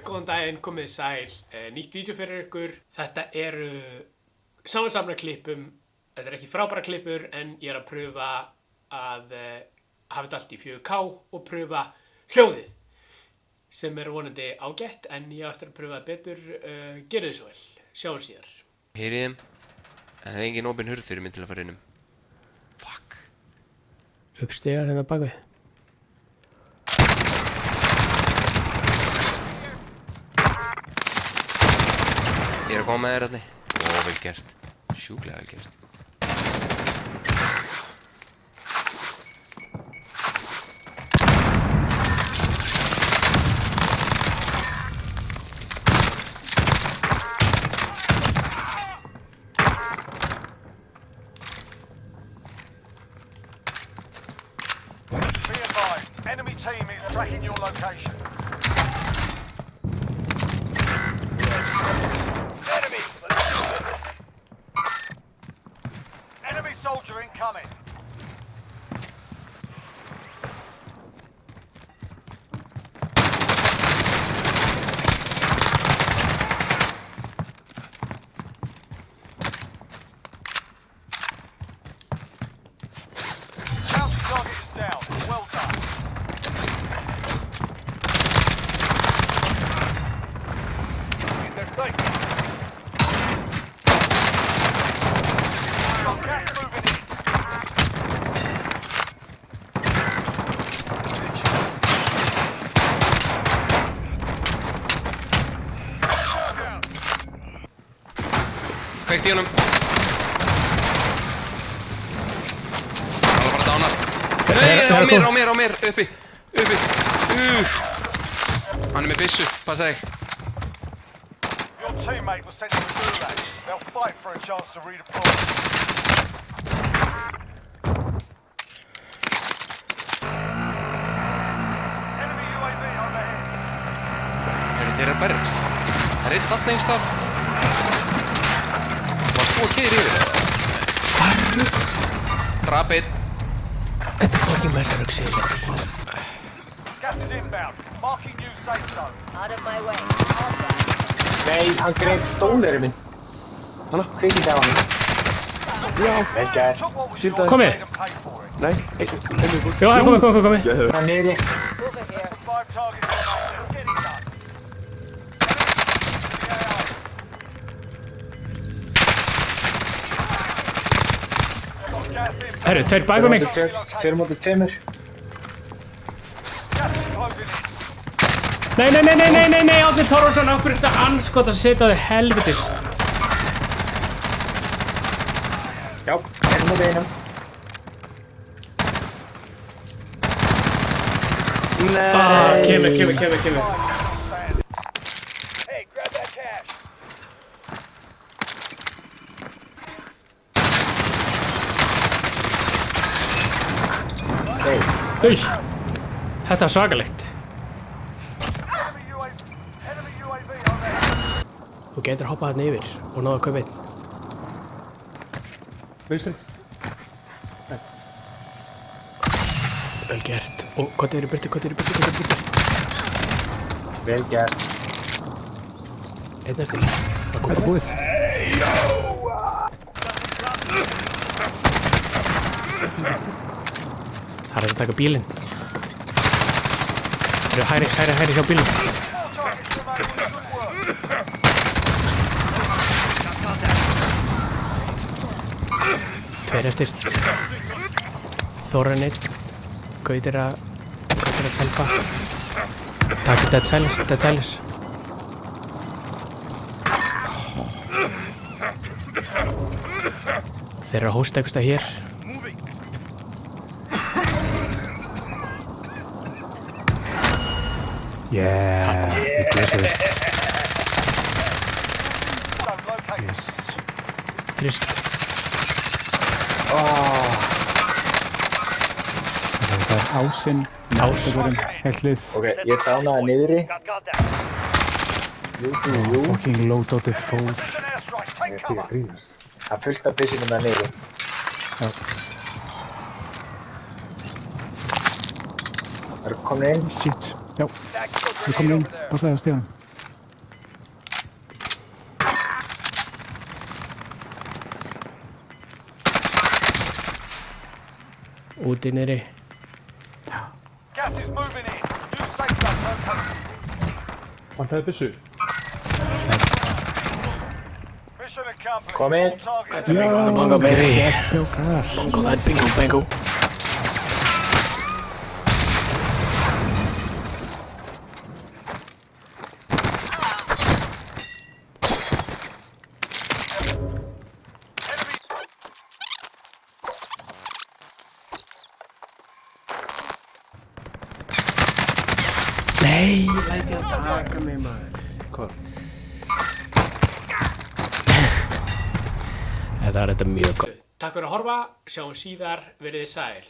Góðan daginn, komið sæl, nýtt vídeo fyrir ykkur. Þetta eru samansafna klippum, þetta er ekki frábæra klippur en ég er að pröfa að hafa þetta allt í 4K og pröfa hljóðið sem er vonandi ágætt en ég á eftir að pröfa betur, gerðu þið svo vel, sjáum síðar. Heyrið þeim, en það er engin opin hurð fyrir mig til að fara innum. Fuck. Uppstegar hérna bakvið. Ég er að koma með þér þarna. Ó, vel gert. Sjúklega vel gert. Be advised, enemy team is tracking your location. Enemy soldier incoming. Counter target is down. Well done. In their sight. Got gas moving in. Kveikt í honum. Það var bara að dánast. Nei, á mér, uppi. Hann er með byssu, passa þig. Your teammate was sent to the gulag. They'll fight for a chance to redeploy. Enemy UAV overhead. Þeir eru að berjast. Það er einn þarna einhvers staðar. Varst þú að keyra yfir þetta? Drap einn. Þetta er fucking mestaröksið. Gas is inbound. Marking new safe zone. Out of my way. Nei, hann greip stólurinn minn. Hanna? Kvikið á hann. Já, Vel gæð. Took what was Shield yours down. and made them pay for it. nei, einnig fólk. Já, komið. Geðveikt. Hann niðri. Over here. 5 targets remaining. Let's get it done. Got gas inbound. Herru, tveir bakvið mig. Tveir móti tveimur. Gas is closing in. Nei, Árni Thorvarsson, af hverju þetta anskot að setja þig helvitis. Já, einn móti einum. Kemur. Hey, grab that cash. Nei, Þetta er svakalegt. Enemy UAV overhead. Þú getur hoppað hérna yfir og náðu að kaupa einn. Vel gert. Og hvað er í byrti? vel gæð. Einn eftir. Hvað er búið? Það er að taka bílinn. Það eru hæri hjá bílinn. Tveir eftir. Þóran einn. Gautir að selfa. Takk dead silence. Þeir eru að hósta einhvers stað hér. Yeah, ég blessaðist. Trist. Það er ásinn, náttúrun, hellið, Ok, ég dánaði niðri. Jú. fucking low-dóti fór. An airstrike. Take cover. Það er fullt af byssinum það niðri. Já. Það eru komin inn. Shit, já, við komum inn, passaði á stíðan. úti niðri. Gas is moving in. New safe zone located. Vantaði byssu. Mission accomplished. Komið. All targets Þetta er bingo, bongo, baby. Stjókar. Bongo, það er bingo, bingo. Nei, læti að taka mig maður. Hvað? Þetta er mjög góð. Takk fyrir að horfa, sjáum síðar, verið þið sæl.